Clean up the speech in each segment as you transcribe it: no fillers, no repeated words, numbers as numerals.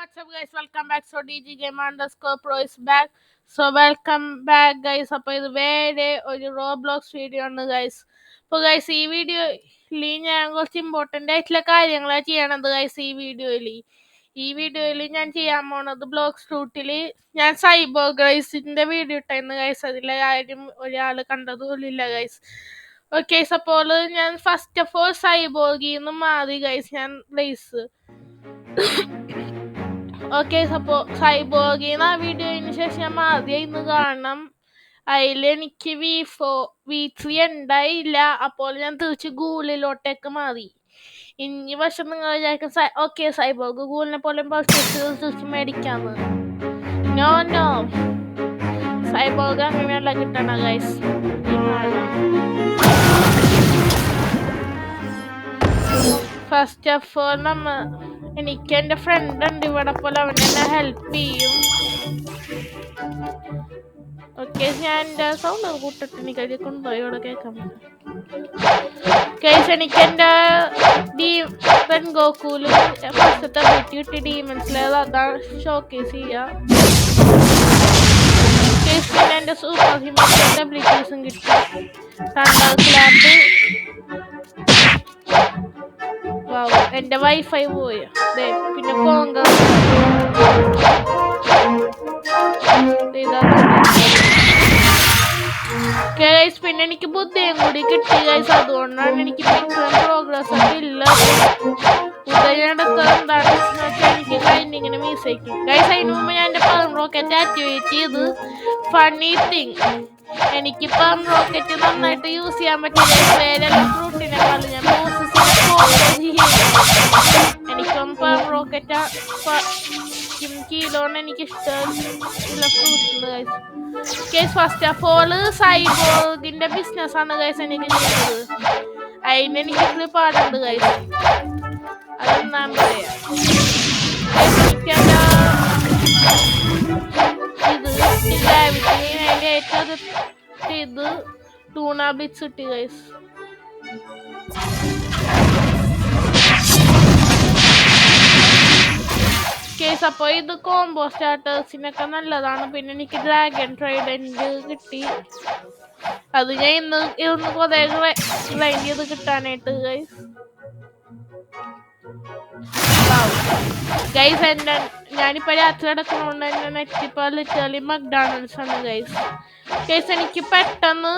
what's up guys? Welcome back. So DG Game underscore Pro is back. So welcome back guys. അപ്പോൾ ഇത് വേറെ ഒരു Roblox video ആണ് guys. അപ്പോൾ guys ഈ വീഡിയോയിൽ ഞാൻ കുറച്ച് ഇമ്പോർട്ടൻ്റ് ആയിട്ടുള്ള കാര്യങ്ങളാണ് ചെയ്യണത് ഗൈസ്. ഈ വീഡിയോയിൽ ഞാൻ ചെയ്യാൻ പോണത് ബ്ലോക്സ് റൂട്ടിൽ ഞാൻ സൈബോർഗ് ഗൈസിൻ്റെ വീഡിയോ ഇട്ടായിരുന്നു ഗൈസ്. അതിലെ ആരും ഒരാൾ കണ്ടതുമില്ല ഗൈസ്. ഓക്കെ, അപ്പോൾ ഞാൻ ഫസ്റ്റ് ഓഫ് ഓൾ സൈബോർഗിൽ നിന്ന് മാറി ഗൈസ്. ഞാൻ റേസ് ഓക്കെ, അപ്പോൾ സൈബോർഗിന്ന് ആ വീഡിയോയിന് ശേഷം ഞാൻ ആദ്യം ഇന്ന് കാണണം. അതിൽ എനിക്ക് V3 ഉണ്ടായില്ല. അപ്പോൾ ഞാൻ തിരിച്ച് ഗൂഗിളിലോട്ടേക്ക് മാറി. ഇനി പക്ഷെ നിങ്ങൾ വിചാരിക്കും ഓക്കെ സൈബോർഗ് ഗൂഗിളിനെ പോലെ തിരിച്ച് മേടിക്കാന്ന്. നോ സൈബോർഗ് അങ്ങനെയല്ല കിട്ടണ ഗൈസ്. ഫസ്റ്റ് ഓഫ് ഓൾ എനിക്ക് എൻ്റെ ഫ്രണ്ട് ഉണ്ട് ഇവിടെ, പോലെ അവൻ എന്നെ ഹെൽപ്പ് ചെയ്യും. ഓക്കെ, ഞാൻ എൻ്റെ സൗണ്ട് കൂട്ടിട്ട് എനിക്കത് കൊണ്ടുപോയി ഇവിടെ കേൾക്കാൻ പറ്റും. കേസ് എനിക്ക് എൻ്റെ ഗോകുലും ഫസ്റ്റത്തെ അബിലിറ്റി കിട്ടി ഡീമൻസിലേത്, അതാണ് ഷോക്കേസ് ചെയ്യുക. കേസ് പിന്നെ എൻ്റെ സൂപ്പർ ഹ്യൂമൻ്റെ അബിലിറ്റീസും കിട്ടി. Thunder clap. എന്റെ വൈഫൈ പോയി. പിന്നെ കോങ്ക ഗൈസ്. പിന്നെ എനിക്ക് ബുദ്ധിയും കൂടി കിട്ടി ഗൈസ്. അതുകൊണ്ടാണ് എനിക്ക് പ്രോഗ്രസ് ഒക്കെ ഇല്ല. എന്താണെന്ന് വെച്ചാൽ എനിക്ക് കഴിഞ്ഞിങ്ങനെ മീസേക്കും ഗൈസ്. അതിന് മുമ്പ് ഞാൻ എൻ്റെ പവർ റോക്കറ്റ് ആക്ടിവേറ്റ് ചെയ്ത്. ഫണ്ണി തിങ്, എനിക്ക് പവർ റോക്കറ്റ് നന്നായിട്ട് യൂസ് ചെയ്യാൻ പറ്റില്ല. വേറെ ഫ്രൂട്ടിനെക്കാളും ഞാൻ എനിക്കും പവർ റോക്കറ്റ് കിലോണ് എനിക്ക് ഇഷ്ടമുള്ള ഫ്രൂട്ട്സ് ഉണ്ട് guys. Case first of all സൈബോർഗിന്റെ ബിസിനസ് ആണ് ഗൈസ് എനിക്ക് ചെയ്യുന്നത്. അതിനെനിക്ക് പാടുണ്ട് ഗൈസ്. അതെന്നാൻ പറയാ. അതിന്റെ ഏറ്റവും ഇത് ടൂണ ബ്ലിറ്റ്സ് കിട്ടി ഗൈസ്. കേസ് അപ്പോൾ ഇത് കോംബോ സ്റ്റാർട്ടേഴ്സിനൊക്കെ നല്ലതാണ്. പിന്നെ എനിക്ക് ഡ്രാഗൺ ട്രൈഡന്റ് കിട്ടി. അത് ഞാൻ ഇന്ന് കുറേ ഗ്രൈൻഡ് ചെയ്ത് കിട്ടാനായിട്ട് ഗൈസ്. ഗൈസ് ഞാനിപ്പോൾ രാത്രി കിടക്കുന്നതുകൊണ്ട് എൻ്റെ നെറ്റ് ഇപ്പോൾ ലിറ്ററലി മക്ഡൊണാൾഡ്സ് ആണ് ഗൈസ്. കേസ് എനിക്ക് പെട്ടെന്ന്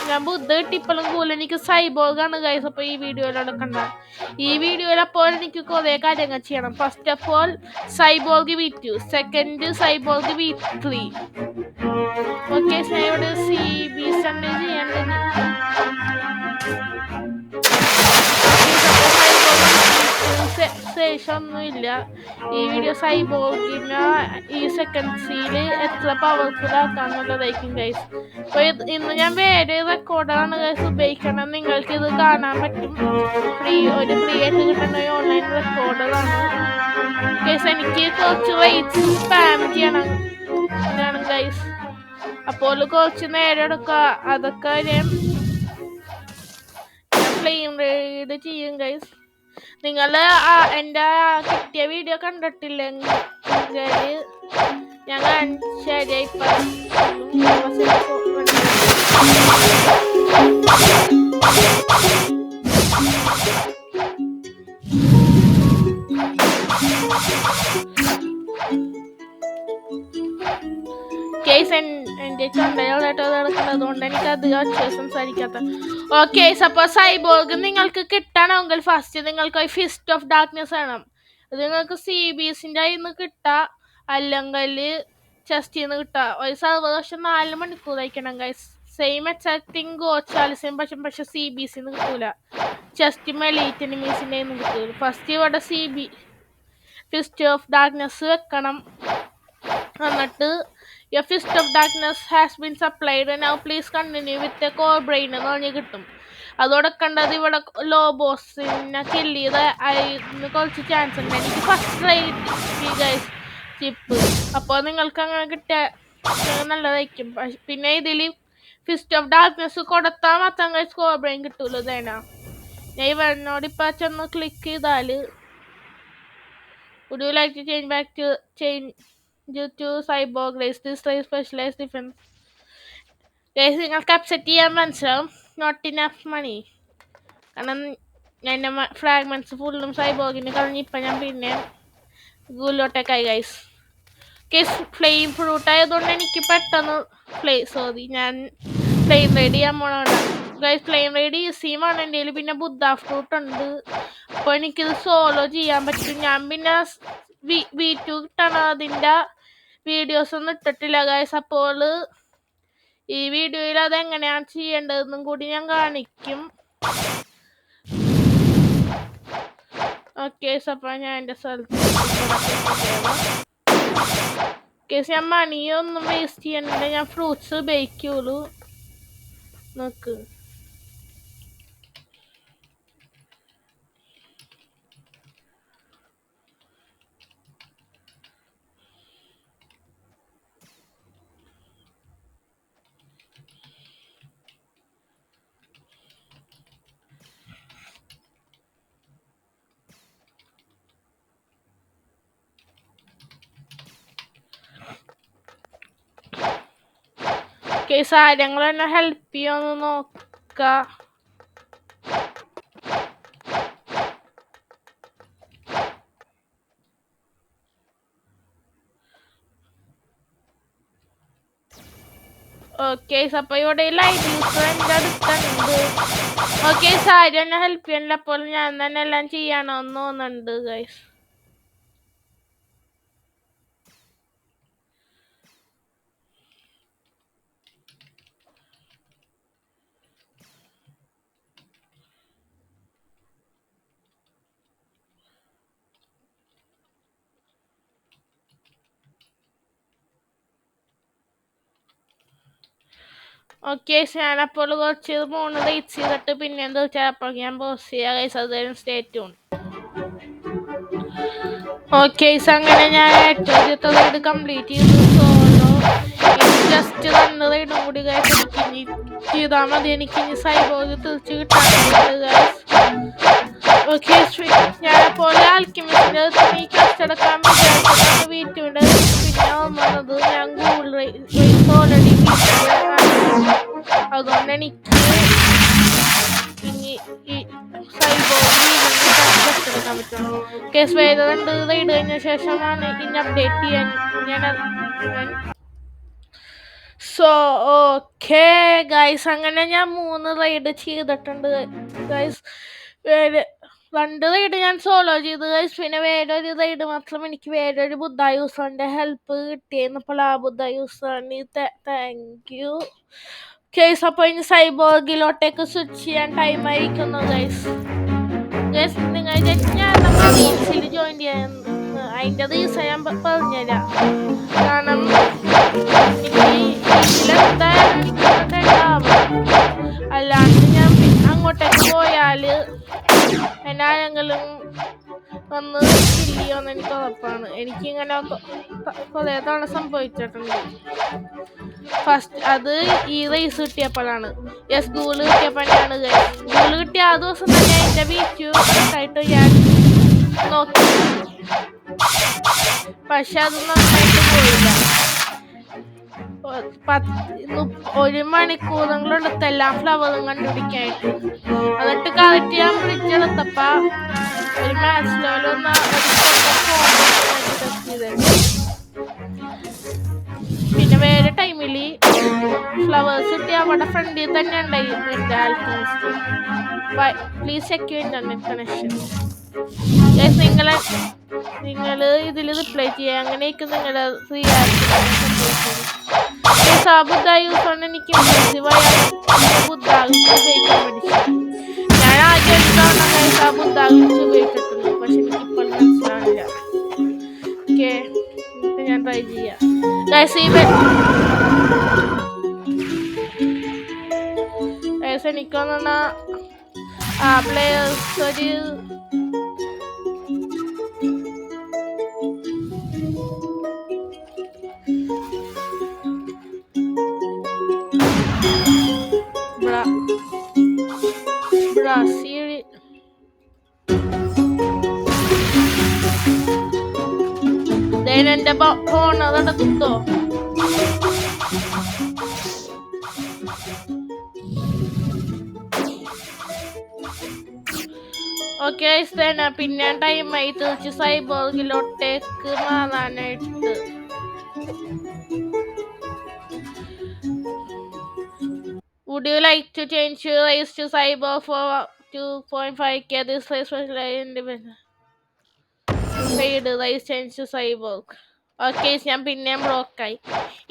ഞാൻ ബുദ്ധ കിട്ടിയപ്പോഴും കൂടുതൽ എനിക്ക് സൈബോർഗാണ് ഗൈസ്. അപ്പോൾ ഈ വീഡിയോയിലൂടെ കണ്ട ഈ വീഡിയോയിൽ അപ്പോൾ എനിക്ക് കുറേ കാര്യങ്ങൾ ചെയ്യണം. First of all cyborg V2, second cyborg V3. Okay, ഇവിടെ CBs ആണ് ചെയ്യേണ്ടത്. ഒന്നുമില്ല ഈ വീഡിയോ. സൈബോർഗിന് ഈ സെക്കൻഡ്സിൽ എത്ര പവർഫുൾ ആക്കാന്നുള്ളതായിരിക്കും ഗൈസ്. അപ്പോൾ ഇന്ന് ഞാൻ വേറെ റെക്കോർഡാണ് ഗൈസ് ഉപയോഗിക്കണം. നിങ്ങൾക്ക് ഇത് കാണാൻ പറ്റും. ഫ്രീ ആയിട്ട് കിട്ടുന്ന ഓൺലൈൻ റെക്കോർഡറാണ് ഗൈസ്. എനിക്ക് കുറച്ച് റൈറ്റ്സ് സ്പാം ചെയ്യണം ഗൈസ്. അപ്പോൾ കുറച്ച് നേരം എടുക്കുക. അതൊക്കെ ഞാൻ ഫ്ലെയിം റൈഡ് ചെയ്യും ഗൈസ്. നിങ്ങൾ എൻ്റെ കിട്ടിയ വീഡിയോ കണ്ടിട്ടില്ലെങ്കിൽ ഞാൻ ശരിയായി കേസ് എൻ്റെ ചണ്ടയോളായിട്ട് നടക്കുന്നത് കൊണ്ട് എനിക്ക് അധികം സംസാരിക്കാത്ത. ഓക്കെ, അപ്പോൾ സൈബോർഗ് നിങ്ങൾക്ക് കിട്ടണമെങ്കിൽ ഫസ്റ്റ് നിങ്ങൾക്ക് ഫിസ്റ്റ് ഓഫ് ഡാർക്ക്നെസ് വേണം. അത് നിങ്ങൾക്ക് CBSൻ്റെ കയ്യിൽ നിന്ന് കിട്ടാം, അല്ലെങ്കിൽ ചെസ്റ്റിൽ നിന്ന് കിട്ടാം. ഒരു സർവർ പക്ഷെ 4 മണിക്കൂർ അയക്കണം ഗൈസ്. സെയിം എക്സാക്ടിങ് ഗോച്ചാലിസിയും പക്ഷെ CBS നിന്ന് കിട്ടൂല. ചെസ്റ്റ് മെലീറ്റ് എനിമീസിൻ്റെ നിന്ന് കിട്ടൂല. ഫസ്റ്റ് ഇവിടെ ഫിസ്റ്റ് ഓഫ് ഡാർക്ക്നെസ് വെക്കണം. എന്നിട്ട് your fist of darkness has been supplied and now please continue with the core brain എന്ന് പറഞ്ഞ് കിട്ടും. അതോടെ കണ്ടത് ഇവിടെ ലോ ബോസിനെ കില്ല് ചെയ്ത് അതിന് കുറച്ച് ചാൻസ് ഉണ്ട്. എനിക്ക് ഫസ്റ്റ് റൈറ്റ് ഗൈസ് ചിപ്പ്. അപ്പോൾ നിങ്ങൾക്ക് അങ്ങനെ കിട്ടിയ നല്ലതായിരിക്കും. പിന്നെ ഇതിൽ ഫിസ്റ്റ് ഓഫ് ഡാർക്ക്നെസ് കൊടുത്താൽ മാത്രം ഗൈസ് കോർ ബ്രെയിൻ കിട്ടുമല്ലോ. ഇതേനാ ഞാൻ ഇവനോട് ഇപ്പം ചെന്ന് ക്ലിക്ക് ചെയ്താൽ Would you like to change you to cyborg race? This race specialized defense. Guys, നിങ്ങൾക്ക് അപ്സെറ്റ് ചെയ്യാൻ മനസ്സിലാവും. Not enough money. കാരണം എൻ്റെ ഫ്രാഗ്മെന്റ്സ് ഫുള്ളും സൈബോഗിന് കളഞ്ഞ് ഇപ്പം ഞാൻ പിന്നെ ഗൂലോട്ടേക്കായി ഗൈസ്. കേസ് ഫ്ലെയിം ഫ്രൂട്ട് ആയതുകൊണ്ട് എനിക്ക് പെട്ടെന്ന് ഞാൻ ഫ്ലെയിം റൈഡ് ചെയ്യാൻ പോണോണ്ട് ഗൈസ്. ഫ്ലെയിം റൈഡ് ഈസിയുമാണ് എൻ്റെ കയ്യിൽ. പിന്നെ ബുദ്ധ ഫ്രൂട്ട് ഉണ്ട്. അപ്പോൾ എനിക്കിത് സോളോ ചെയ്യാൻ പറ്റും. ഞാൻ പിന്നെ V2 കിട്ടണം അതിൻ്റെ വീഡിയോസ് ഒന്നും ഇട്ടിട്ടില്ല ഗൈസ്. അപ്പോൾ ഈ വീഡിയോയിൽ അതെങ്ങനെയാണ് ചെയ്യേണ്ടതെന്നും കൂടി ഞാൻ കാണിക്കും. ഓക്കെ, അപ്പോൾ ഞാൻ എൻ്റെ സ്ഥലത്ത് കേസ് ഞാൻ മണിയൊന്നും വേസ്റ്റ് ചെയ്യണില്ല. ഞാൻ ഫ്രൂട്ട്സ് ബേക്കുള്ളൂ. നോക്ക് കേസ് ആരെങ്കിലും എന്നെ ഹെൽപ്പ് ചെയ്യുമെന്ന് നോക്കാം. ഓക്കെ, അപ്പോൾ ഇവിടെ ലൈറ്റ് യൂസർ എൻ്റെ അടുത്തുണ്ട്. ഓക്കെ, ആരും എന്നെ ഹെൽപ്പ് ചെയ്യണില്ല. അപ്പോൾ ഞാൻ തന്നെ എല്ലാം ചെയ്യണമെന്ന് തോന്നുന്നുണ്ട് ഗൈസ്. ഓക്കെ, ഞാനപ്പോൾ കുറച്ച് 3 റേറ്റ്സ് ചെയ്തിട്ട് പിന്നെ എന്താ വെച്ചാൽ അപ്പോൾ ഞാൻ പോസ്റ്റ് ചെയ്യാം ഗൈസ്. അതുവരെ സ്റ്റേ ട്യൂൺഡ്. ഓക്കെ, അങ്ങനെ ഞാൻ ഏറ്റവും റൈഡ് കംപ്ലീറ്റ് ചെയ്തു സോളോ. ജസ്റ്റ് 2 റൈഡും കൂടി ഗൈസ് എനിക്കിനി ചെയ്താൽ മതി. എനിക്കിനി സൈബോഗ് തിരിച്ച് കിട്ടാറുണ്ട് ഗൈസ്. ഓക്കെ, ഞാനപ്പോൾ ആൽക്കിമിസ്റ്റിൻ്റെ ഈ കസ്റ്റെടുക്കാൻ വിചാരിച്ചതാണ് വീട്ടിൻ്റെ. പിന്നെ വന്നത് ഞാൻ ഗൂഗിൾ റേസ് ഓൾറെഡി അതുകൊണ്ട് എനിക്ക് ഇനി ഈ സൈബോഗ് എടുക്കാൻ പറ്റും. കേസ് വേറെ 2 റൈഡ് കഴിഞ്ഞ ശേഷമാണ് ഇനി അപ്ഡേറ്റ് ചെയ്യാൻ ഞാൻ. സോ ഓക്കെ ഗൈസ്, അങ്ങനെ ഞാൻ 3 റൈഡ് ചെയ്തിട്ടുണ്ട് ഗൈസ്. 2 റൈഡ് ഞാൻ സോളോ ചെയ്തു ഗൈസ്. പിന്നെ വേറൊരു റൈഡ് മാത്രം എനിക്ക് വേറൊരു ബുദ്ധ യൂസറിൻ്റെ ഹെൽപ്പ് കിട്ടിയെന്നപ്പോൾ ആ ബുദ്ധ യൂസറിന് താങ്ക് യു ഗൈസ്. അപ്പോൾ ഇനി സൈബോഗിലോട്ടേക്ക് സ്വിച്ച് ചെയ്യാൻ ടൈം ആയിരിക്കുന്നു ഗൈസ്. നിങ്ങൾ ഞാൻ നമ്മുടെ റീൽസിൽ ജോയിൻ ചെയ്യാൻ അതിൻ്റെ റീസൺ ഞാൻ പറഞ്ഞുതരാം. കാരണം എനിക്ക് ഇതിലെന്തായാലും അല്ലാണ്ട് ഞാൻ അങ്ങോട്ടേക്ക് പോയാൽ എന്നാരെങ്കിലും ഒന്ന് കില്ലിയോന്ന് എനിക്ക് ഉറപ്പാണ്. എനിക്കിങ്ങനെ കുറേ തവണ സംഭവിച്ചിട്ടുണ്ട്. ഫസ്റ്റ് അത് ഈ റേസ് കിട്ടിയപ്പോഴാണ്. ഗൂള് കിട്ടിയപ്പോഴാണ്. ഗൂള് കിട്ടിയ ആ ദിവസം തന്നെ എൻ്റെ V2 ആയിട്ട് ഞാൻ നോക്കി. പക്ഷെ അത് നന്നായിട്ട് പോയില്ല. 1 മണിക്കൂറുകളെടുത്ത് എല്ലാ ഫ്ലവറും കണ്ടുപിടിക്കാനായിട്ട്. എന്നിട്ട് കറക്റ്റ് ഞാൻ പിടിച്ചെടുത്തപ്പോ ഒരു മാച്ച് ലെവൽ പിന്നെ വേറെ ടൈമിൽ ഫ്ലവേഴ്സ് കിട്ടി അവിടെ ഫ്രണ്ടിൽ തന്നെ ഉണ്ടായിരുന്നു എൻ്റെ alchemist. Please check your internet connection. നിങ്ങൾ ഇതിൽ റിപ്ലൈ ചെയ്യുക. അങ്ങനെയൊക്കെ നിങ്ങളുടെ ബുദ്ധ യൂസ് കൊണ്ട് എനിക്ക് ഇൻറ്റൻസീവായ ബുദ്ധാഗിച്ച് ഉപയോഗിക്കാൻ പഠിച്ചു. ഞാൻ ആദ്യം എടുത്തോണ്ടാ ബുദ്ധാഗിച്ച് ഉപയോഗിച്ചിട്ടുണ്ട്. പക്ഷെ എനിക്കിപ്പോൾ മനസ്സിലാവില്ല. ഓക്കെ, ഞാൻ ട്രൈ ചെയ്യാം. എനിക്ക് തോന്നുന്ന ആ പ്ലേയേഴ്സ് ഒരു ബ്രസീൽ എന്റെ ഫോൺ അതെടുത്തോ. ഓക്കെ പിന്നെ ടൈമായി തിരിച്ച് സൈബോർഗിലോട്ടേക്ക് മാറാനായിട്ട്. Would you like to change your race to cyborg for 2.5k? This race specialized independent. Paid race change to cyborg. Okay ഞാൻ പിന്നെയും ബ്ലോക്കായി.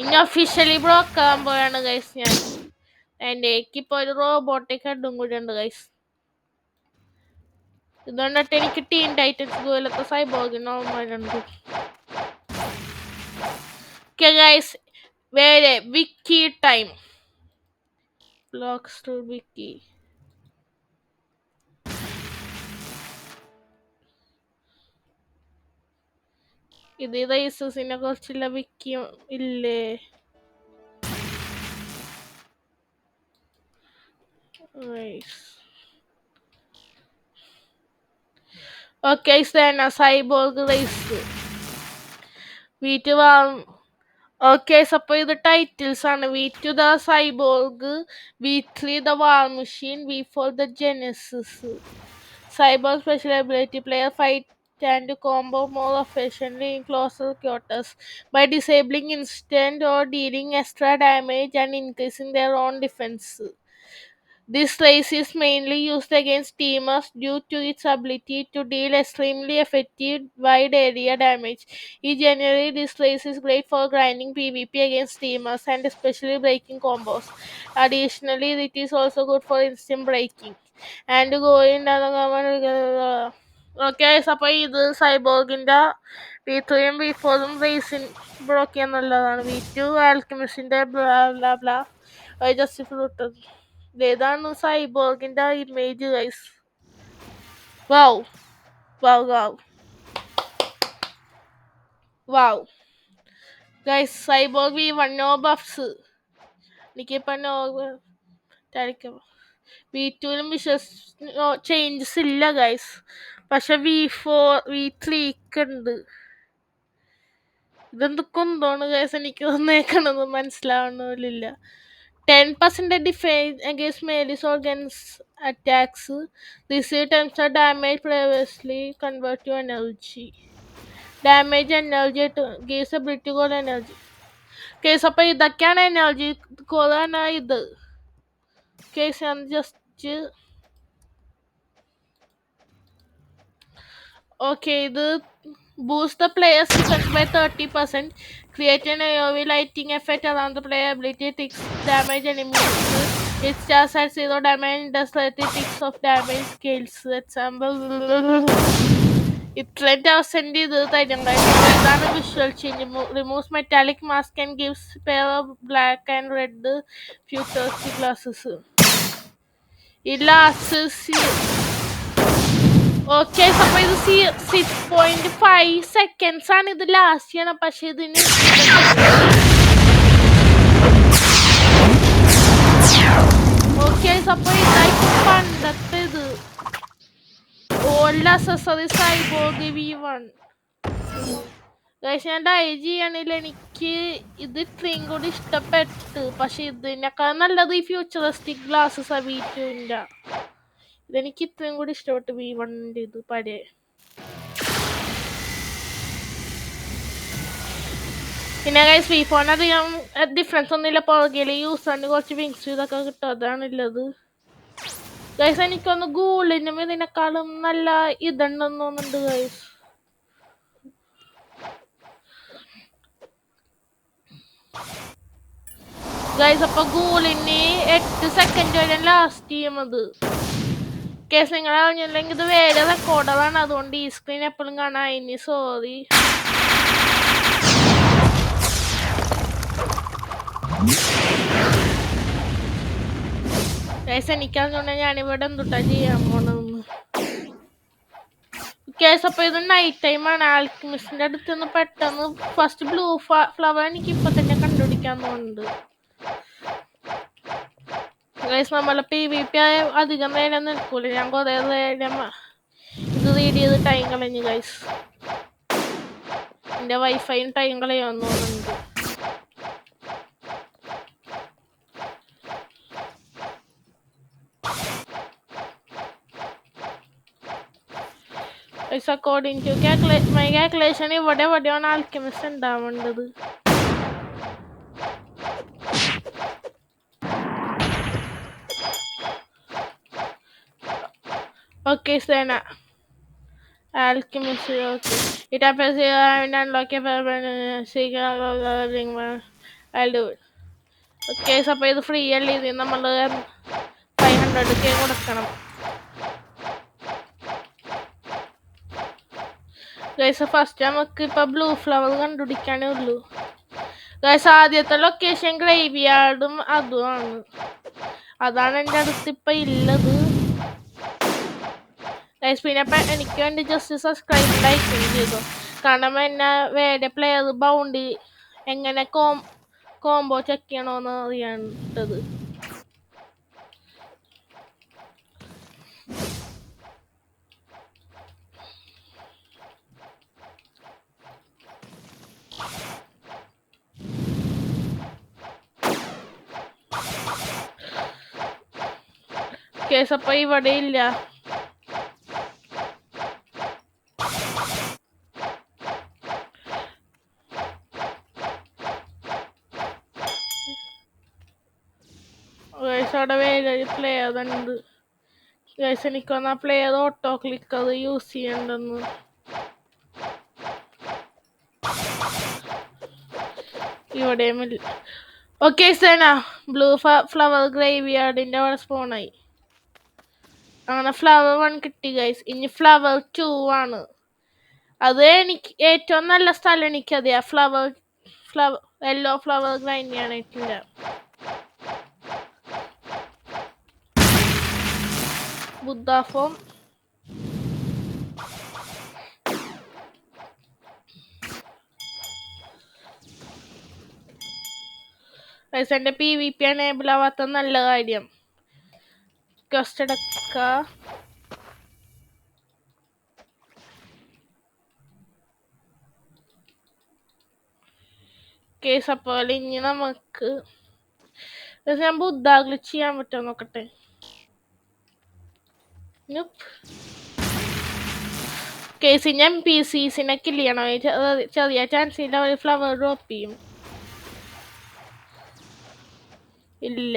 ഇനി ഒഫീഷ്യലി ബ്ലോക്ക് ആകാൻ പോയാണ് ഗൈസ് ഞാൻ. എനിക്കിപ്പോൾ ഒരു റോബോട്ടിക് ഹെഡും കൂടി ഉണ്ട് ഗൈസ്. ഇതുകൊണ്ടിട്ട് എനിക്ക് ടീൻ ടൈറ്റൻസ് പോലത്തെ സൈബോർഗിനോർമലുണ്ട്. ഓക്കെ ഗൈസ്, വേറെ വിക്കി ടൈം. ബ്ലോക്സ് ടു വിക്കി. ഇത് റൈസസിനെ കുറിച്ചുള്ള വിക്കി ഇല്ലേ? Okay cyborg raise V2 okay അപ്പോൾ ഇത് ടൈറ്റിൽസ് ആണ്. V2 the cyborg, V3 the war machine, V4 the Genesis. Cyborg special ability: player fight and combo more efficiently in closer quarters by disabling instant or dealing extra damage and increasing their own defense. This race is mainly used against teamers due to its ability to deal extremely effective wide area damage. In general, this race is great for grinding PvP against teamers and especially breaking combos. Additionally, it is also good for instant breaking and going okay അപ്പോൾ ഇത് സൈബോർഗിൻ്റെ V3യും V4ഉം റേസിൻ block ചെയ്യാന്നുള്ളതാണ്. V2 ആൽക്കമിസ്റ്റിൻ്റെ blah blah just flute. ഇതാണ് സൈബോർഗിൻ്റെ image guys. Wow wow wow wow guys. Cyborg V1 no buffs. എനിക്കിപ്പോൾ നോ V2ലും ചേഞ്ചസ് ഇല്ല ഗൈസ്. പക്ഷെ V4 V3 ഉണ്ട്. ഇതെന്തൊക്കെന്തോണ് ഗൈസ്, എനിക്ക് തന്നേക്കണത് മനസ്സിലാവണില്ല. 10% defense against melee organs attacks. Receive 10% damage previously convert to energy. Damage energy gives ability core energy. Case അപ്പോൾ ഇതൊക്കെയാണ് energy കോറാണ് ഇത്. കേസ് ഞാൻ ജസ്റ്റ് ഓക്കെ ഇത് boost the player's defense by 30%. Create an AoE lighting effect around the player ability. Ticks damage enemies. It starts at 0 damage and does 30 ticks of damage scales. Example. It ഇത് തരുന്നുണ്ടായിരുന്നു. ഇതാണ് visual change. Removes metallic mask and gives pair of black and red futuristic glasses. It lasts okay അപ്പോൾ ഇത് 6.5 seconds ആണ് ഇത് last ചെയ്യണം. പക്ഷെ ഇതിന് okay അപ്പോൾ ഇതായിട്ട് പണ്ടത്തെ ഇത് ഓൾഡ് അക്സസറീസ് സൈബോർഗ് V1 ഞാൻ ഡൈ ചെയ്യണില്ല. എനിക്ക് ഇത് ഇത്രയും കൂടി ഇഷ്ടപ്പെട്ടു. പക്ഷെ ഇതിനേക്കാൾ നല്ലത് ഈ ഫ്യൂച്ചറിസ്റ്റിക് ഗ്ലാസ്സസ് V2ൻ്റെ. ഇതെനിക്ക് ഇത്രയും കൂടി ഇഷ്ടപ്പെട്ടു V1ൻ്റെ ഇത് പഴയ. പിന്നെ ഗൈസ് V4 അധികം ഡിഫറൻസ് ഒന്നുമില്ല. പുറകിൽ യൂസറിന് കുറച്ച് വിങ്സ് ഇതൊക്കെ കിട്ടും, അതാണുള്ളത് ഗൈസ്. എനിക്കൊന്ന് ഗൂളിനും ഇതിനേക്കാളും നല്ല ഇതുണ്ടെന്ന് തോന്നുന്നുണ്ട് ഗൈസ്. ഗൈസ് അപ്പോൾ ഗൂളിന് 8 സെക്കൻഡ് വരെ ലാസ്റ്റ് ചെയ്യുന്നത്. കേസ് നിങ്ങൾ അറിഞ്ഞില്ലെങ്കിൽ ഇത് വേറെ റെക്കോർഡറാണ്, അതുകൊണ്ട് ഈ സ്ക്രീൻ എപ്പോഴും കാണാൻ. ഇനി സോറി. കേസ് എനിക്കറിഞ്ഞോണ്ട് ഞാനിവിടെ എന്തുട്ടാ ചെയ്യാൻ പോണെന്ന്. കേസ് അപ്പോൾ ഇത് നൈറ്റ് ടൈമാണ്. ആൽക്കമിസ്റ്റിൻ്റെ അടുത്ത് നിന്ന് പെട്ടെന്ന് ഫസ്റ്റ് ബ്ലൂ ഫ്ലവർ എനിക്ക് ഇപ്പം തന്നെ കണ്ടുപിടിക്കാൻ തോന്നുന്നുണ്ട് ഗൈസ്. നമ്മളെ PvP അധികം നേരം നിൽക്കൂല. ഞാൻ കുറേ നേരം ഇത് റീഡ് ചെയ്ത് ടൈം കളഞ്ഞു ഗൈസ്. എൻ്റെ വൈഫൈയും ടൈം കളയാന്ന് തോന്നുന്നുണ്ട്. അക്കോർഡിംഗ് ടു മൈ കാൽക്കുലേഷൻ ഇവിടെ എവിടെയാണ് ആൽക്കെമിസ്റ്റ് ഉണ്ടാവേണ്ടത്. ഓക്കെ സേന alchemist. Okay, it appears you have unlocked a ring. I'll do it. Okay, അപ്പോൾ ഇത് ഫ്രീ അല്ലേ, ഇത് നമ്മൾ 500K കൊടുക്കണം. ഗൈസ് ഫസ്റ്റ് നമുക്ക് ഇപ്പോൾ ബ്ലൂ ഫ്ലവർ കണ്ടുപിടിക്കാനേ ഉള്ളൂ. ഗൈസ് ആദ്യത്തെ ലൊക്കേഷൻ ഗ്രേവ് യാർഡും അതുമാണ്. അതാണ് എൻ്റെ അടുത്ത് ഇപ്പം ഉള്ളത്. ഗൈസ് പിന്നെ എനിക്ക് വേണ്ടി ജസ്റ്റ് സബ്സ്ക്രൈബ് ലൈക്കും ചെയ്തു. കാരണം എന്നെ വേറെ പ്ലെയർ ബൗണ്ട് എങ്ങനെ കോംബോ ചെക്ക് ചെയ്യണമെന്ന് അറിയേണ്ടത്. കേസ് അപ്പോൾ ഇവിടെ ഇല്ല. ഗൈസ് അവിടെ വേറെ പ്ലെയർ ഉണ്ട്. ഗൈസ് എനിക്ക് വന്ന പ്ലെയർ ഓട്ടോ ക്ലിക്ക് അത് യൂസ് ചെയ്യണ്ടെന്ന്. ഇവിടെയും ഇല്ല. ഓക്കെ സേന ബ്ലൂ ഫ്ലവർ ഗ്രേവ് യാർഡിൻ്റെ അവിടെ സ്പോണായി. അങ്ങനെ ഫ്ലവർ 1 കിട്ടി ഗൈസ്. ഇനി ഫ്ലവർ 2 ആണ്. അത് എനിക്ക് ഏറ്റവും നല്ല സ്ഥലം എനിക്കറിയാ. ഫ്ലവർ യെല്ലോ ഫ്ലവർ ഗ്രൈൻഡ് ചെയ്യാനായിട്ടില്ല. ബുദ്ധ ഫോം ഗൈസ് എൻ്റെ PvP എനേബിൾ ആവാത്ത നല്ല കാര്യം. ക്വസ്റ്റ് എടുക്ക. കേസ് അപ്പോൾ ഇനി നമുക്ക് ഞാൻ ബുദ്ധ ഗ്ലിച്ച് ചെയ്യാൻ പറ്റുമോ നോക്കട്ടെ. കേസ് ഞാൻ PCസിനെ കില്ല് ചെയ്യണോ? ചെറിയ ചാൻസിൽ അവർ ഫ്ലവർ ഡ്രോപ്പ് ചെയ്യും. ഇല്ല.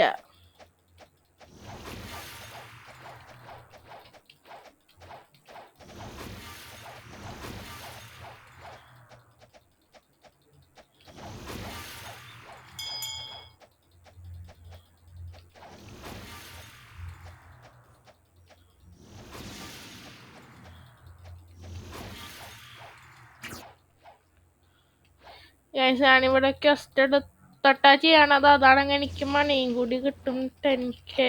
ഞാനിവിടെ ക്വസ്റ്റ് തൊട്ടാ ചെയ്യണത്. അതാണെങ്കിൽ എനിക്ക് മണിയും കൂടി കിട്ടും 10K.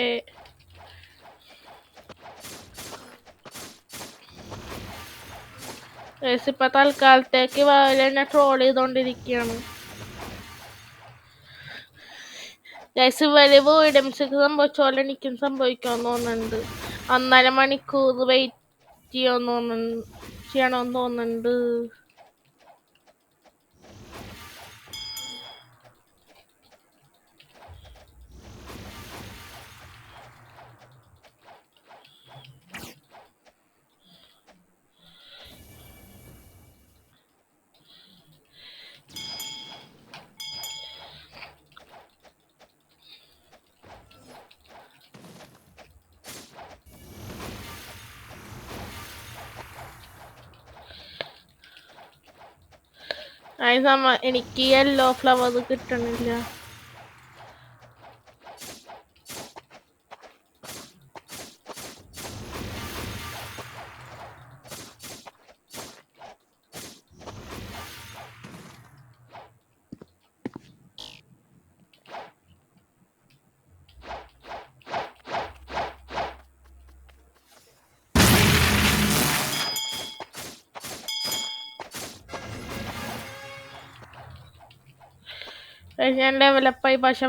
ഇപ്പൊ തൽക്കാലത്തേക്ക് എന്നെ ട്രോൾ ചെയ്തോണ്ടിരിക്കുകയാണ്. ഇവര് വീഡംസൊക്കെ സംഭവിച്ച പോലെ എനിക്കും സംഭവിക്കാമെന്ന് തോന്നുന്നുണ്ട്. 1.5 മണിക്കൂർ വെയിറ്റ് ചെയ്യണമെന്ന് തോന്നുന്നുണ്ട്. എനിക്ക് യെല്ലോ ഫ്ലവർ കിട്ടണില്ല. ഞാൻ ഡെവലപ്പായി, പക്ഷെ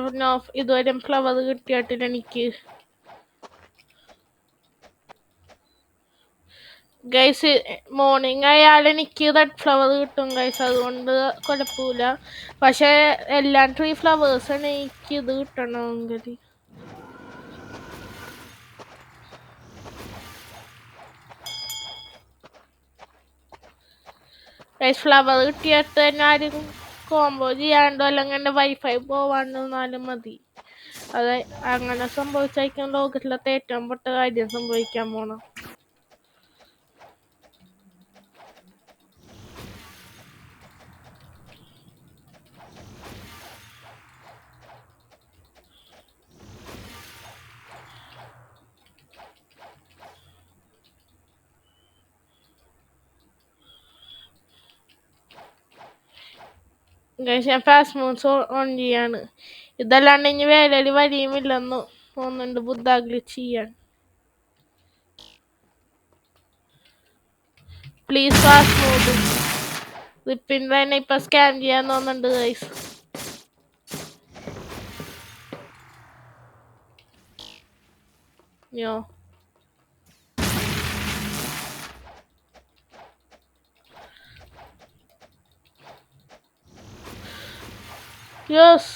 ഇതുവരെ ഫ്ലവർ കിട്ടിയിട്ടില്ല എനിക്ക്. ഗൈസ് മോർണിംഗ് ആയാൽ എനിക്ക് റെഡ് ഫ്ലവർ കിട്ടും ഗൈസ്, അതുകൊണ്ട് കുഴപ്പമില്ല. പക്ഷെ എല്ലാ ട്രീ ഫ്ലവേഴ്സാണ് എനിക്ക് ഇത് കിട്ടണമെങ്കിൽ. ഗൈസ് ഫ്ലവർ കിട്ടിയിട്ട് തന്നെ ആരും കോംബോ ചെയ്യാണ്ടോ അല്ലെങ്കിൽ എൻ്റെ വൈഫൈ പോവാണ്ടിരുന്നാലും മതി. അത് അങ്ങനെ സംഭവിച്ചായിരിക്കും ലോകത്തിലത്തെ ഏറ്റവും പൊട്ട കാര്യം സംഭവിക്കാൻ പോണം. ഗൈസ് ഞാൻ ഫാസ്റ്റ് മൂവ്സ് ഓൺ ചെയ്യാണ്. ഇതല്ലാണ്ട് ഇനി വേലയിൽ വഴിയുമില്ലെന്ന് തോന്നുന്നുണ്ട് ബുദ്ധാഗ്ലി ചെയ്യാൻ. Please fast move. റിപ്പിൻ തന്നെ ഇപ്പൊ സ്കാൻ ചെയ്യാൻ തോന്നുന്നുണ്ട് ഗൈസ്. യോ യെസ്,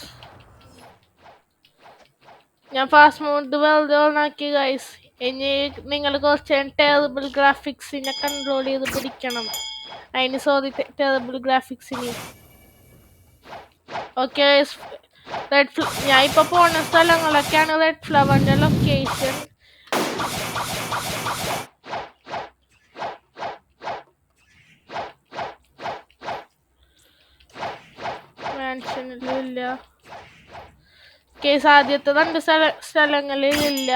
ഞാൻ ഫാസ്റ്റ് മൂവ് വെറുതെ ഓണാക്കി ഗൈസ്. ഇനി നിങ്ങൾ കുറച്ച് ടെറബിൾ ഗ്രാഫിക്സിനെ കൺട്രോൾ ചെയ്ത് പിടിക്കണം. അതിന് സോറി ടെറബിൾ ഗ്രാഫിക്സിന്. ഓക്കെ റെഡ് ഞാൻ ഇപ്പൊ പോണ സ്ഥലങ്ങളൊക്കെയാണ് റെഡ് ഫ്ലവറിന്റെ ലൊക്കേഷൻ. മാൻഷനിലില്ല കേസ്, ആദ്യത്തെ 2 സ്ഥലങ്ങളിലില്ല.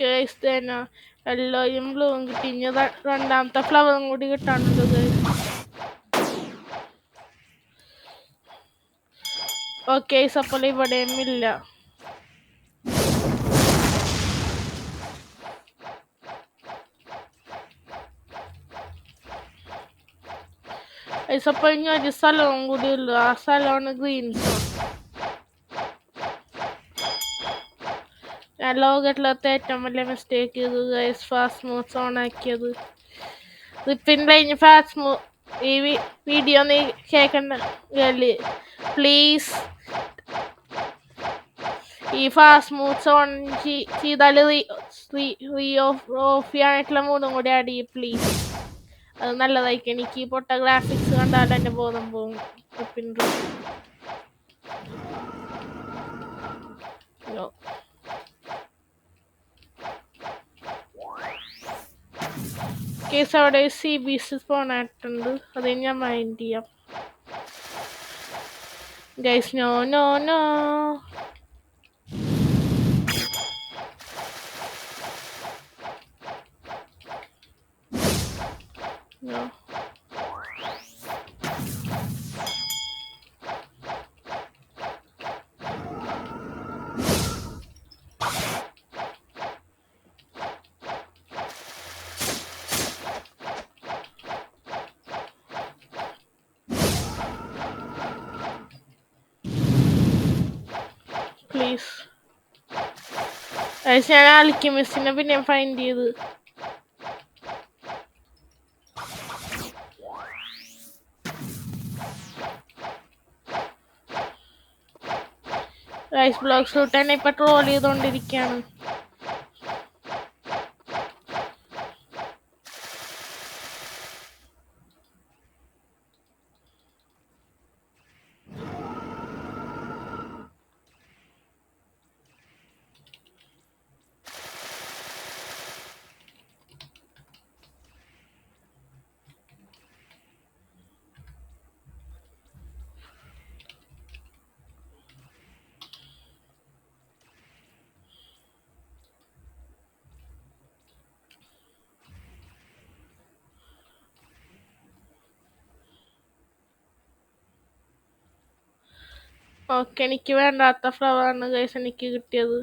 കേസ് തന്നെ എല്ലോയും ബ്ലൂവും കിട്ടി. ഇനി രണ്ടാമത്തെ ഫ്ലവറും കൂടി കിട്ടാനുണ്ട് ഗൈസ്. ഓക്കെ അപ്പോൾ ഇവിടെയും ഇല്ല. അപ്പോൾ ഇനി ഒരു സ്ഥലവും കൂടി ഉള്ളു, ആ സ്ഥലമാണ് ഗ്രീൻ സോൺ. ഞാൻ ലോകത്തിലത്തെ ഏറ്റവും വലിയ മിസ്റ്റേക്ക് ചെയ്തു ഗൈസ്, ഫാസ്റ്റ് മൂവ്സ് ഓൺ ആക്കിയത്. റിപ്പിൻ്റെ ഇനി ഫാസ്റ്റ് മൂവ് ഈ വീഡിയോ നീ കേൾക്കണ്ട പ്ലീസ്. ഈ ഫാസ്റ്റ് മൂവ്സ് ഓൺ ചെയ്താൽ ഓഫ് ചെയ്യാനായിട്ടുള്ള മൂന്നും കൂടി ആഡ് ചെയ്യും പ്ലീസ്. അത് നല്ലതായിരിക്കും. എനിക്ക് ഈ പൊട്ട ഗ്രാഫിക്സ് കണ്ടാൽ എൻ്റെ ബോധം പോകും. കേസ് അവിടെ CBS പോണായിട്ടുണ്ട്, അത് ഞാൻ മൈൻഡ് ചെയ്യാം guys. No no no no. Please ഞാൻ ആൽക്കെമിസ്റ്റിനെ പിന്നെ ഫൈൻഡ് ചെയ്ത്. റൈസ് ബ്ലോക്സ് തൊട്ട് തന്നെ ഇപ്പൊ ട്രോൾ ചെയ്തോണ്ടിരിക്കാണ്. ഓക്കെ, എനിക്ക് വേണ്ടാത്ത ഫ്ലവറാണ് ഗൈസ് എനിക്ക് കിട്ടിയത്.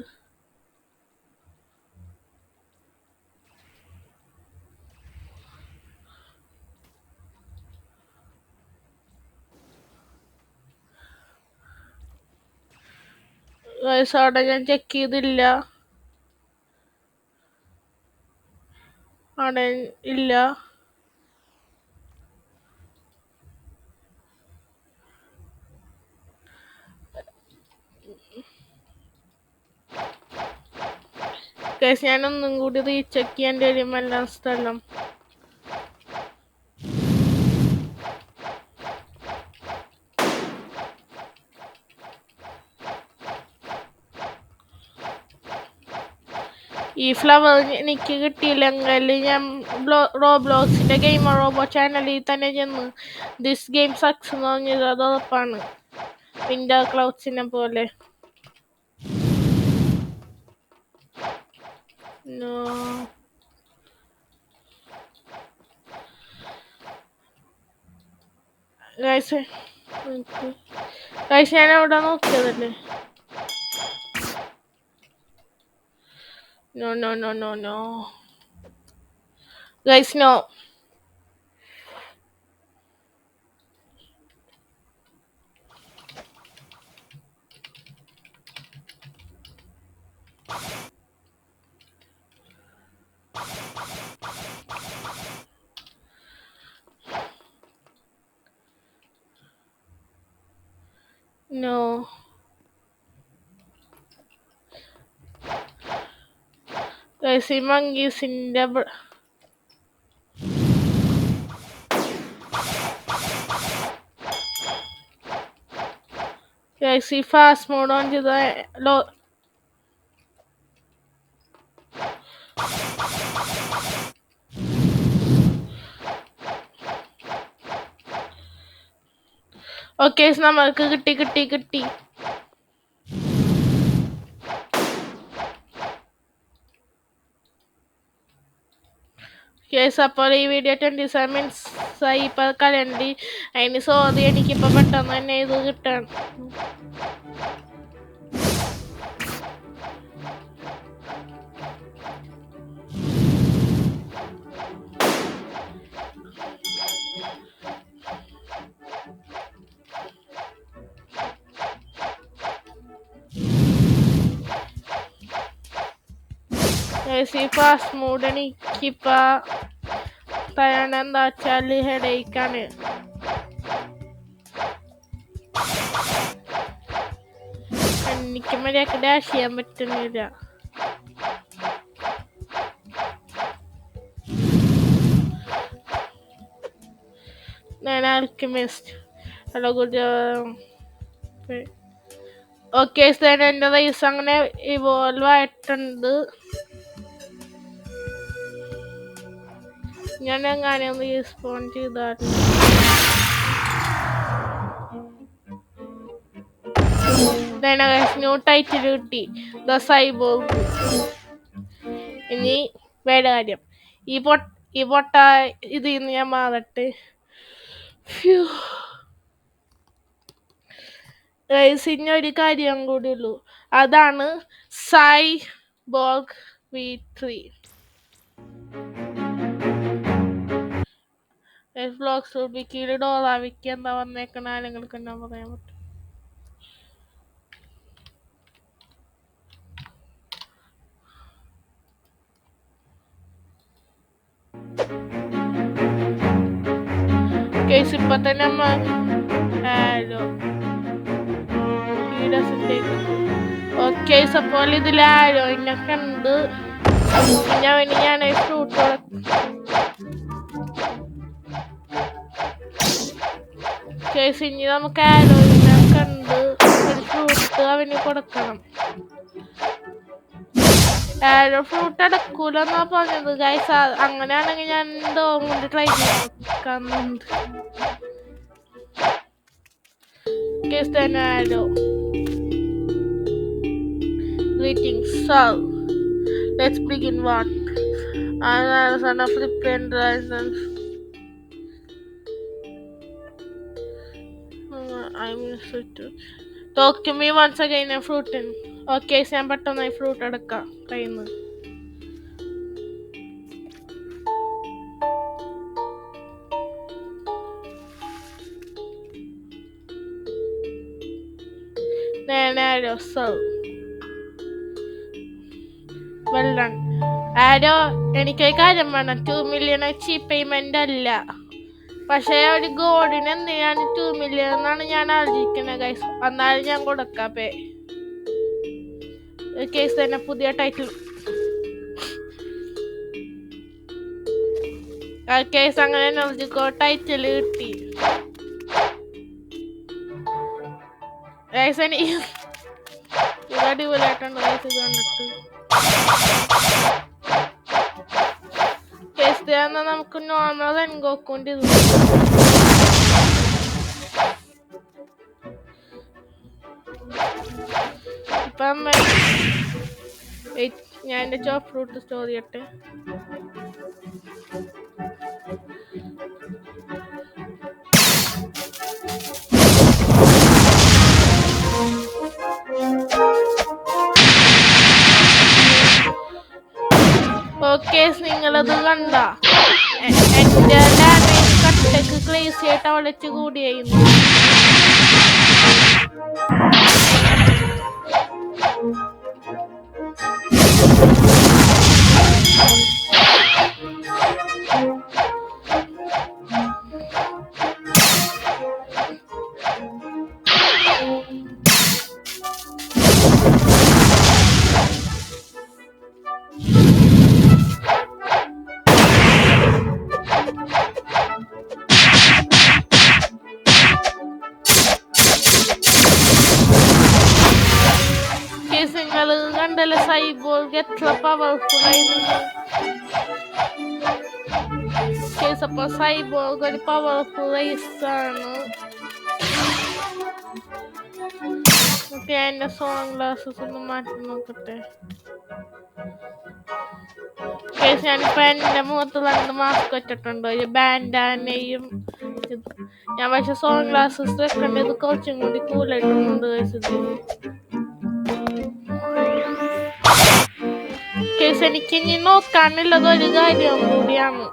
ഗൈസ് അവിടെ ഞാൻ ചെക്ക് ചെയ്തില്ല, അവിടെ ഇല്ല. ഗൈസ് ഞാൻ ഒന്നും കൂടി റീചെക്ക് ചെയ്യേണ്ടി വരും എല്ലാ സ്ഥലം. ഈ ഫ്ലവർ എനിക്ക് കിട്ടിയില്ലെങ്കിൽ ഞാൻ റോബ്ലോക്സിന്റെ ഗെയിമർ റോബോ ചാനലിൽ തന്നെ ചെന്ന് ദിസ് ഗെയിം സക്സ് എന്ന് പറഞ്ഞത് അത് ഉറപ്പാണ്, വിന്റർ ക്ലൗഡ്സിനെ പോലെ. ഗൈസ് ഞാൻ അവിടെ നോക്കിയതല്ലേ. No, no, no, no, no. Guys, no. No. Guys, ഈ മങ്കീസിന്റെ guys ഈ ഫാസ്റ്റ് മോഡ് ഓൺ ചെയ്ത ഓക്കെ നമ്മൾക്ക് കിട്ടി. കേസ് അപ്പോൾ ഈ വീഡിയോ 27 മിനിറ്റ്സ് ആയി ഇപ്പൊ കലണ്ടി. അതിന് സോറി, എനിക്കിപ്പോ പെട്ടെന്ന് തന്നെ ഇത് കിട്ടാൻ. ഈ ഫാസ്റ്റ് മൂഡ് എനിക്കിപ്പ തയ്യാറ എന്താ വെച്ചാല് ഹെഡേക്കാണ്. എനിക്ക് മര്യാദക്ക് ഡാഷ് ചെയ്യാൻ പറ്റുന്നില്ല. ഞാൻ ആൽക്കെമിസ്റ്റ്. Hello good. ഓക്കെ എൻ്റെ റൈസ് അങ്ങനെ ഇവോൾവ് ആയിട്ടുണ്ട്. ഞാൻ എങ്ങനെ ഒന്ന് റെസ്പോണ്ട് ചെയ്താൽ ന്യൂ ടൈറ്റിൽ കിട്ടി, ദ സൈബോർഗ്. ഇനി വേറെ കാര്യം, ഈ പൊട്ട ഇതിൽ നിന്ന് ഞാൻ മാറട്ടെ. ഇനി ഒരു കാര്യം കൂടി ഉള്ളൂ, അതാണ് സൈബോർഗ് V3. വ്ലോഗ്സ് വിക്കിയിൽ ഡോള വിക്കി എന്താ വന്നേക്കണ ആരെങ്കിലും എന്നാ പറയാൻ പറ്റും. കേസ് ഇപ്പൊ തന്നെ ഓക്കെ അപ്പോൾ ഇതിൽ ആരോയിനൊക്കെ ഉണ്ട്. ഞാൻ ഫ്രൂട്ട് കേസ് ഇനി നമുക്ക് ആരോയിനൊക്കെ ഉണ്ട്, ഒരു ഫ്രൂട്ട് അവന് കൊടുക്കണം. ആരോ ഫ്രൂട്ട് അടക്കൂലെന്നാ പറഞ്ഞത് ഗൈസ്. അങ്ങനെയാണെങ്കിൽ ഞാൻ എന്തോ കൊണ്ട് ട്രൈ ചെയ്യാറുണ്ട്. കേസ് തന്നെ ആരോ greetings. So let's begin. What? I'm a son of Philippine license. I'm in Talk to me once again a fruit in. Okay, ഞാൻ പെട്ടെന്ന് ഫ്രൂട്ട് എടുക്കാം കയ്യിൽ നിന്ന്. നേരെ സോ വെൽ ഡൺ. ആരോ എനിക്കൊരു കാര്യം വേണം. 2 million ചീപ്പ് പേയ്മെന്റ് അല്ല. പക്ഷേ ഒരു ഗോഡിന് എന്തിനാണ് 2 million എന്നാണ് ഞാൻ ആലോചിക്കുന്നത് ഗൈസ്. എന്നാലും ഞാൻ കൊടുക്കാം പേ. കേസ് തന്നെ പുതിയ ടൈറ്റിൽ. കേസ് അങ്ങനെ എനർജിക്കോ ടൈറ്റിൽ കിട്ടി ഗൈസ്. എനിക്ക് ഇത് അടിപൊളിയായിട്ടുണ്ട് ഗൈസ്. ഇത് കണ്ടിട്ട് കേസ് എന്നാൽ നമുക്ക് നോർമൽ റെൻഗോക്കുണ്ട്. ഇത് ഇപ്പം ഞാൻ എൻ്റെ ചോപ്പ് ഫ്രൂട്ട് സ്റ്റോർ ചെയ്യട്ടെ. ഓക്കെ, നിങ്ങളത് കണ്ട എൻ്റെ ഡാമേജ് കട്ടക്ക് ക്ലേസി ആയിട്ട് അവളച്ച് കൂടിയായിരുന്നു. നിങ്ങൾ കണ്ടല്ലേ സൈബോർഗ് എത്ര പവർഫുൾ ആയിരുന്നു. അപ്പൊ സൈബോർഗ് ഒരു പവർഫുൾ റേസ് ആണ്. എന്റെ സോങ് ഗ്ലാസസ് ഒന്ന് മാറ്റി നോക്കട്ടെ. ഞാനിപ്പോ എന്റെ മുഖത്ത് 2 മാസ്ക് വെച്ചിട്ടുണ്ട്, ഒരു ബാൻഡാനയും. ഞാൻ പക്ഷെ സോങ് ഗ്ലാസസ് വെക്കേണ്ടത് കുറച്ചും കൂടി കൂളായിട്ടുണ്ട്. എനിക്ക് ഇനി നോക്കാനുള്ളത് ഒരു കാര്യം കൂടിയാണ്.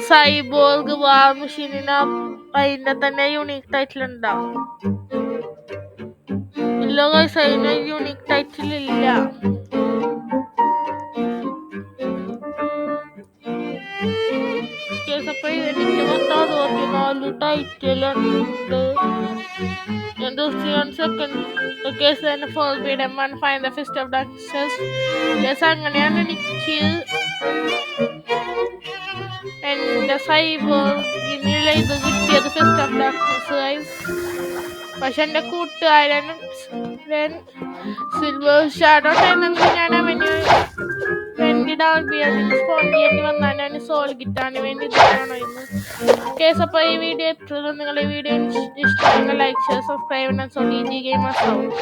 സൈബോർഗ് വാർ മെഷീനിന് അതിന്റെ തന്നെ യൂണിക് ടൈറ്റിൽ ഉണ്ടാവും. ഇല്ല ഗൈസ്, അതിന് യൂണിക് ടൈറ്റിൽ ഇല്ല. അപ്പൊ എനിക്ക് 64 ടൈറ്റിലുണ്ട്. അങ്ങനെയാണ് എനിക്ക് എന്റെ സൈബോർഗിനുള്ള ഇത് കിട്ടിയത്, ഫിസ്റ്റ് ഓഫ് ഡാർക്ക്നെസ്. പക്ഷെ എന്റെ കൂട്ടുകാരൻ സിൽവർ ഷാഡോ ആണെങ്കിൽ ഞാൻ അവന് വേണ്ടി സ്പോൺ ചെയ്യേണ്ടി വന്നാൽ ഞാൻ സോൾ കിട്ടാൻ വേണ്ടി ഇതാണോന്ന് കേസ്. അപ്പോൾ ഈ വീഡിയോ എത്ര നിങ്ങൾ ഈ വീഡിയോ ഇഷ്ടമാണെങ്കിൽ like share subscribe. So DG Gamers out.